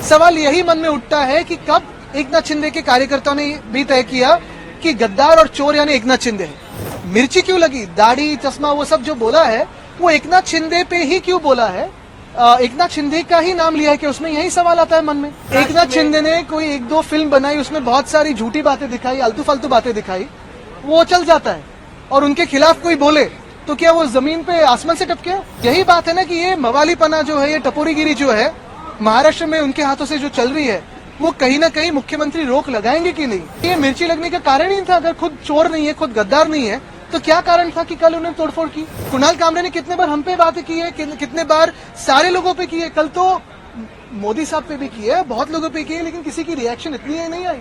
सवाल यही मन में उठता है कि कब एकनाथ शिंदे के कार्यकर्ताओं ने भी तय किया कि गद्दार और चोर यानी एकनाथ शिंदे है। मिर्ची क्यों लगी, दाढ़ी चश्मा वो सब जो बोला है वो एकनाथ शिंदे पे ही क्यों बोला है? एकनाथ शिंदे का ही नाम लिया है कि उसमें यही सवाल आता है मन में। एकनाथ शिंदे ने कोई एक दो फिल्म बनाई, उसमें बहुत सारी झूठी बातें दिखाई, आलतू फालतू बातें दिखाई, वो चल जाता है। और उनके खिलाफ कोई बोले तो क्या वो जमीन पे आसमान से टपके? यही बात है ना कि ये मवालीपना जो है, ये टपोरीगिरी जो है महाराष्ट्र में उनके हाथों से जो चल रही है, वो कहीं ना कहीं मुख्यमंत्री रोक लगाएंगे कि नहीं? ये मिर्ची लगने का कारण ही था। अगर खुद चोर नहीं है, खुद गद्दार नहीं है, तो क्या कारण था कि कल उन्होंने तोड़फोड़ की? कुणाल कामरे ने कितने बार हम पे बातें की है, कितने बार सारे लोगों पे की है। कल तो मोदी साहब पे भी की है, बहुत लोगों पे की है, लेकिन किसी की रिएक्शन इतनी है नहीं आई।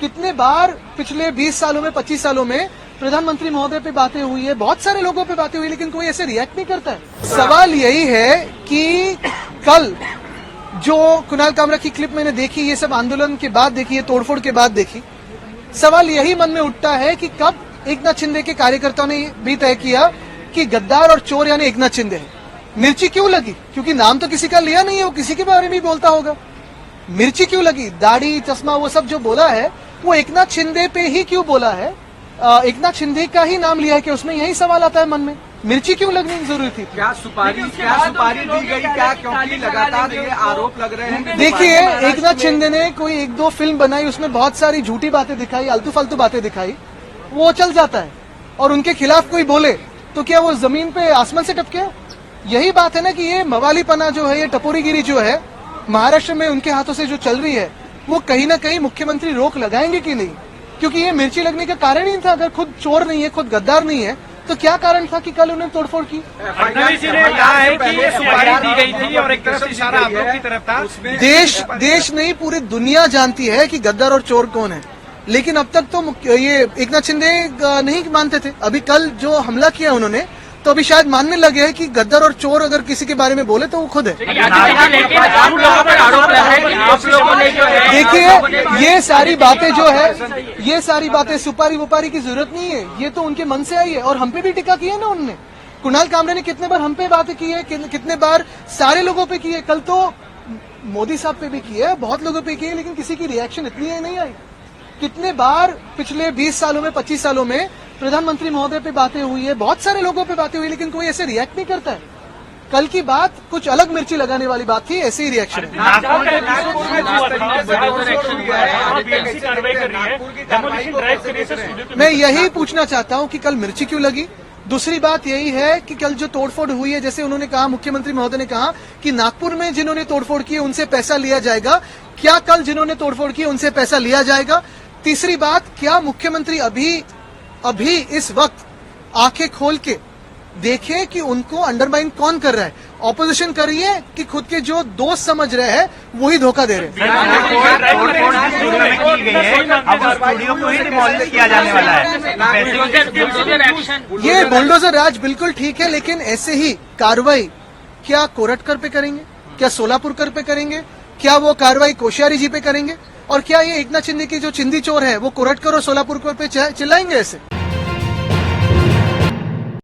कितने बार पिछले 20 सालों में, 25 सालों में प्रधानमंत्री महोदय पे बातें हुई है, बहुत सारे लोगों पे बातें हुई, लेकिन कोई ऐसे रिएक्ट नहीं करता है। सवाल यही है कि कल जो कुणाल कामरा की क्लिप मैंने देखी, ये सब आंदोलन के बाद देखी, ये तोड़फोड़ के बाद देखी, सवाल यही मन में उठता है कि कब एकनाथ शिंदे के कार्यकर्ताओं ने भी तय किया कि गद्दार और चोर यानी एकनाथ शिंदे है। मिर्ची क्यों लगी? क्योंकि नाम तो किसी का लिया नहीं है, वो किसी के बारे में ही बोलता होगा। मिर्ची क्यों लगी, दाढ़ी चश्मा वो सब जो बोला है वो एकनाथ शिंदे पे ही क्यों बोला है? एकनाथ शिंदे का ही नाम लिया है कि उसमें यही सवाल आता है मन में। मिर्ची क्यों लगने की जरूरत थी? क्या सुपारी दी गई क्या? क्योंकि लगातार ये आरोप लग रहे हैं। देखिए, एकनाथ शिंदे ने कोई एक दो फिल्म बनाई, उसमें बहुत सारी झूठी बातें दिखाई, आलतू फालतू बातें दिखाई, वो चल जाता है। और उनके खिलाफ कोई बोले तो क्या वो जमीन पे आसमान से टपके? यही बात है ना कि ये मवालीपना जो है, ये टपोरीगिरी जो है महाराष्ट्र में उनके हाथों से जो चल रही है, वो कहीं ना कहीं मुख्यमंत्री रोक लगाएंगे कि नहीं? क्योंकि ये मिर्ची लगने का कारण ही था। अगर खुद चोर नहीं है, खुद गद्दार नहीं है, तो क्या कारण था कि कल उन्होंने तोड़फोड़ की? फडणवीस जी ने कहा है कि ये सुपारी दी गई थी और एक तरफ से इशारा आप लोग की तरफ था। देश नहीं, पूरी दुनिया जानती है कि गद्दार और चोर कौन है, लेकिन अब तक तो ये एकनाथ शिंदे नहीं मानते थे। अभी कल जो हमला किया उन्होंने, तो अभी शायद मानने लगे हैं कि गद्दार और चोर अगर किसी के बारे में बोले तो वो खुद है। देखिए, ये सारी बातें जो है, ये सारी बातें सुपारी वुपारी की जरूरत नहीं है, ये तो उनके मन से आई है। और हम पे भी टिक्का की है ना उन्होंने। कुणाल कामरे ने कितने बार हम पे बातें की है, कितने बार सारे लोगों पे की है। कल तो मोदी साहब पे भी की है, बहुत लोगों पे की है, लेकिन किसी की रिएक्शन इतनी है नहीं आई। कितने बार पिछले 20 सालों में, 25 सालों में प्रधानमंत्री महोदय पे बातें हुई है, बहुत सारे लोगों पे बातें हुई, लेकिन कोई ऐसे रिएक्ट नहीं करता है। कल की बात कुछ अलग मिर्ची लगाने वाली बात थी, ऐसे ही रिएक्शन है। मैं यही पूछना चाहता हूं कि कल मिर्ची क्यों लगी। दूसरी बात यही है कि कल जो तोड़फोड़ हुई है, जैसे उन्होंने कहा, मुख्यमंत्री महोदय ने कहा कि नागपुर में जिन्होंने तोड़फोड़ की है उनसे पैसा लिया जाएगा। क्या कल जिन्होंने तोड़फोड़ की उनसे पैसा लिया जाएगा? तीसरी बात, क्या मुख्यमंत्री अभी इस वक्त आंखें खोल के देखे कि उनको अंडरमाइन कौन कर रहा है? ऑपोजिशन कर रही है कि खुद के जो दोस्त समझ रहे हैं वही धोखा दे रहे हैं? ये बुलडोजर राज बिल्कुल ठीक है, लेकिन ऐसे ही कार्रवाई क्या कोरटकर पे करेंगे? क्या सोलापुरकर पे करेंगे? क्या वो कार्रवाई कोश्यारी जी पे करेंगे? और क्या ये एकनाथ शिंदे की जो चिंदी चोर है वो कोरटकर और सोलापुरकर पे चिल्लाएंगे ऐसे?